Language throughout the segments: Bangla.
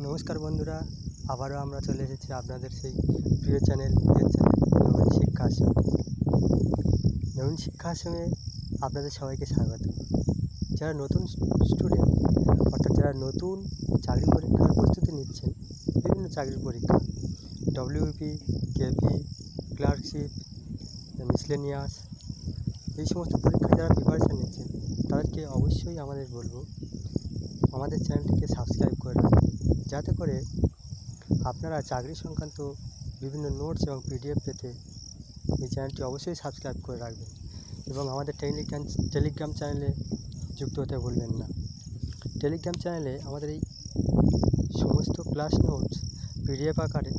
নমস্কার বন্ধুরা, আবারও আমরা চলে এসেছি আপনাদের সেই প্রিয় চ্যানেল নবীন শিক্ষা আশ্রম। নবীন শিক্ষা আশ্রমে আপনাদের সবাইকে স্বাগত। যারা নতুন স্টুডেন্ট অর্থাৎ যারা নতুন চাকরি পরীক্ষার প্রস্তুতি নিচ্ছেন, বিভিন্ন চাকরির পরীক্ষা ডব্লিউপি, কেপি, ক্লার্কশিপ, মিসলেনিয়াস, এই সমস্ত পরীক্ষায় যারা প্রিপারেশান নিচ্ছেন তাদেরকে অবশ্যই আমাদের বলবো আমাদের চ্যানেলটিকে সাবস্ক্রাইব করে রাখতে, যাতে করে আপনারা চাকরি সংক্রান্ত বিভিন্ন নোটস এবং পিডিএফ পেতে এই চ্যানেলটি অবশ্যই সাবস্ক্রাইব করে রাখবেন এবং আমাদের টেলিগ্রাম চ্যানেলে যুক্ত হতে ভুলবেন না। টেলিগ্রাম চ্যানেলে আমাদের এই সমস্ত ক্লাস নোটস পিডিএফ আকারে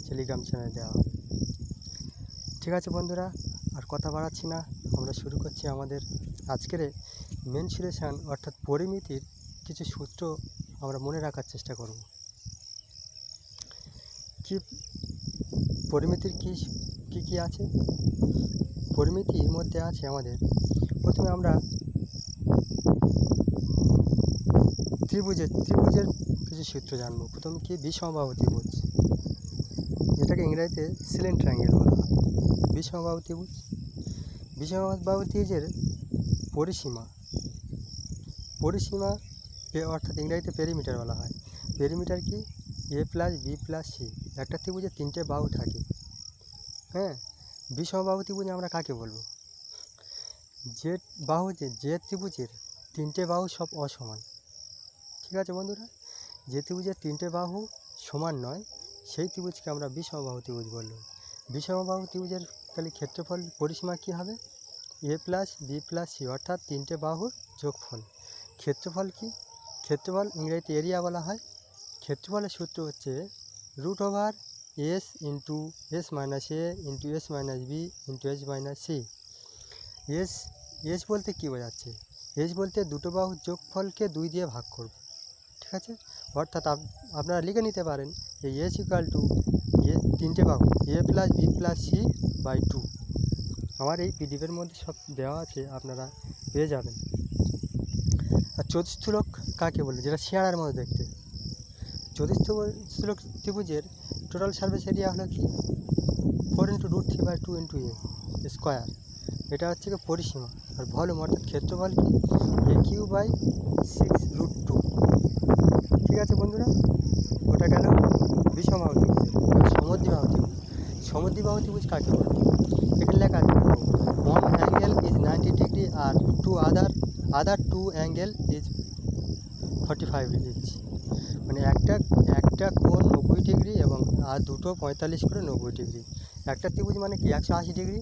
টেলিগ্রাম চ্যানেলে দেওয়া হবে। ঠিক আছে বন্ধুরা, আর কথা বাড়াচ্ছি না, আমরা শুরু করছি আমাদের আজকের মেনসুরেশন অর্থাৎ পরিমিতির কিছু সূত্র আমরা মনে রাখার চেষ্টা করব। কি পরিমিতির কি আছে? পরিমিতির মধ্যে আছে আমাদের প্রথমে আমরা ত্রিভুজের কিছু সূত্র জানবো। প্রথমে কি বিষমবাহু ত্রিভুজ, এটাকে ইংরেজিতে সিলেন ট্রায়াঙ্গেল বলা হয়। বিষমবাহু ত্রিভুজের পরিসীমা অর্থাৎ ইংরেজিতে পেরিমিটার বলা হয়। পেরিমিটার কি? A plus B plus C. একটা ত্রিভুজের তিনটে বাহু থাকে। হ্যাঁ, বিষমবাহু ত্রিভুজ আমরা কাকে বলবো? যে ত্রিভুজের তিনটে বাহু সব অসমান। ঠিক আছে বন্ধুরা, যে ত্রিভুজের তিনটে বাহু সমান নয় সেই ত্রিভুজকে আমরা বিষমবাহু ত্রিভুজ বলব। বিষমবাহু ত্রিভুজের তাহলে ক্ষেত্রফল পরিসীমা কী হবে? এ প্লাস বি প্লাস সি, অর্থাৎ তিনটে বাহুর যোগফল। ক্ষেত্রফল কি? ক্ষেত্রফল ইংরেজিতে এরিয়া বলা হয়। ক্ষেত্রফলের সূত্র হচ্ছে √/s into s minus a into s minus b into s minus c. S বলতে কী বোঝাচ্ছে? এস বলতে দুটো বাহুর যোগফলকে 2 দিয়ে ভাগ করব। ঠিক আছে, অর্থাৎ আপনারা লিখে নিতে পারেন যে এস ইকুয়াল টু তিনটে বাহু a plus B plus c by 2। আমার এই পিডিএফের মধ্যে সব দেওয়া আছে, আপনারা পেয়ে যাবেন। আর চতুস্থলক কাকে বলে? যেটা শেয়ারের মধ্যে দেখতে। চতুস্থলক ত্রিভুজের টোটাল সারফেস এরিয়া হলো কি 4 × √3/2 × a স্কোয়ার। এটা হচ্ছে কি পরিসীমা। আর ভলিউম অর্থাৎ ক্ষেত্রফল কি a3/6√2। ঠিক আছে বন্ধুরা, ওটা গেল বিষমবাহু ত্রিভুজ। সমদ্বিবাহু ত্রিভুজ কাকে বলে? এখানে লেখা আছে one angle is 90 degree R other two angle is 45 each। মানে একটা কোণ 90 ডিগ্রি এবং আর দুটো 45 করে 90 ডিগ্রি। একটা ত্রিভুজ মানে কি 180 ডিগ্রি,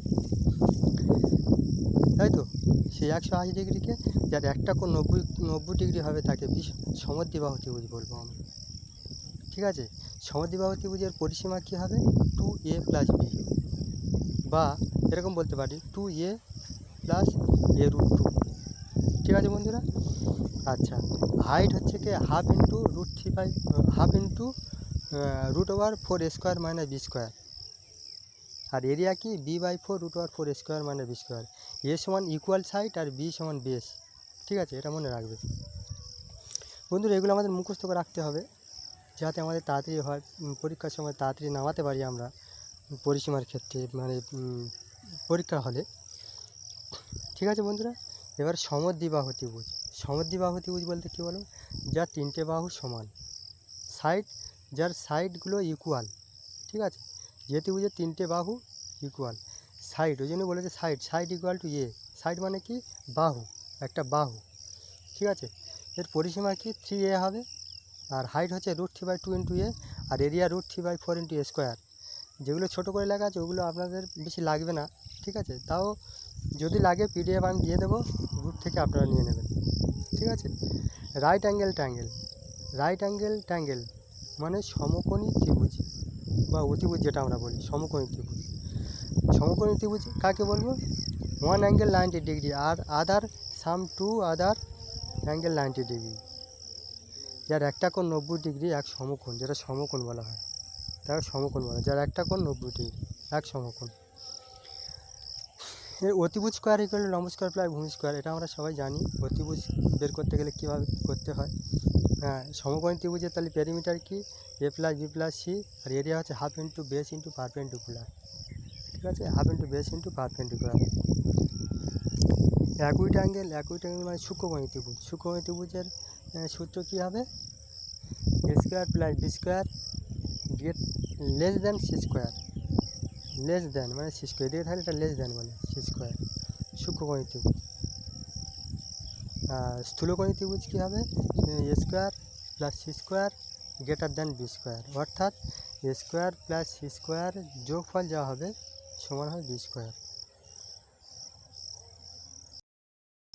তাই তো? সেই 180 ডিগ্রিকে যার একটা কোণ 90 ডিগ্রি হবে তাকে সমদ্বিবাহু ত্রিভুজ বলবো আমরা। ঠিক আছে, সমদ্বিবাহু ত্রিভুজের পরিসীমা কী হবে? 2a প্লাস বি, বা এরকম বলতে পারি 2a প্লাস a√2। ঠিক আছে বন্ধুরা, আচ্ছা, হাইট হচ্ছে কি half into √4 a square minus b square. আর এরিয়া কি b/4 √4 a square minus b square. A সমান ইকুয়াল সাইড আর বি সমান বেস। ঠিক আছে, এটা মনে রাখবে বন্ধুরা। এগুলো আমাদের মুখস্থ করে রাখতে হবে যাতে আমাদের তাড়াতাড়ি হয়, পরীক্ষার সময় তাড়াতাড়ি নামাতে পারি আমরা পরিসীমার ক্ষেত্রে, মানে পরীক্ষা হলে। ঠিক আছে বন্ধুরা, এবার সমদ্বিবাহু ত্রিভুজ বলতে কী বলো? যার তিনটে বাহু সমান, যার সাইডগুলো ইকুয়াল। ঠিক আছে, যে ত্রিভুজের তিনটে বাহু ইকুয়াল, সাইড ওই জন্য বলেছে side equal to A. Side মানে কি? বাহু, একটা বাহু। ঠিক আছে, এর পরিসীমা কি 3a হবে। আর হাইট হচ্ছে √3/2 × a আর এরিয়া √3/4 × a স্কোয়ার। যেগুলো ছোটো করে লেখা আছে ওগুলো আপনাদের বেশি লাগবে না। ঠিক আছে, তাও যদি লাগে পিডিএফ আমি দিয়ে দেবো, গ্রুপ থেকে আপনারা নিয়ে নেবেন। ঠিক আছে, রাইট অ্যাঙ্গেল ট্যাঙ্গেল মানে সমকোণী ত্রিভুজ বা অতিভুজ, যেটা আমরা বলি সমকোণী ত্রিভুজ কাকে বলবো? 1 angle 90 ডিগ্রি আর two other angle 90 ডিগ্রি। যার একটা কোণ 90 ডিগ্রি, এক সমকোণ, যেটা সমকোণ বলা হয়, তার সমকোণ বলা হয়। যার একটা কোণ 90 ডিগ্রি, এক সমকোণ। এর অতিভুজ স্কোয়ার ইকুয়াল টু লম্ব স্কোয়ার প্লাস ভূমি স্কোয়ার। এটা আমরা সবাই জানি। অতিভুজ বের করতে গেলে কীভাবে করতে হয়? হ্যাঁ, সমকোণী ত্রিভুজের তাহলে পেরিমিটার কি? A plus B plus C, আর এরিয়া হচ্ছে half into base into perpendicular. ঠিক আছে, half into base into perpendicular. Acute angle মানে সূক্ষ্মকোণী ত্রিভুজ। সূক্ষ্মকোণী ত্রিভুজের সূত্র কী হবে? A square plus B square less than C square. Less than মানে সি স্কোয়ার, এদিকে থাকলে এটা লেস দ্যান মানে সি স্কোয়ার, সূক্ষ্মকোণী ত্রিভুজ। আর স্থূলকোণী ত্রিভুজ কী হবে? A square plus C square greater than B square, অর্থাৎ এ স্কোয়ার প্লাস সি স্কোয়ার যোগফল যা হবে সমান হয় বি স্কোয়ার।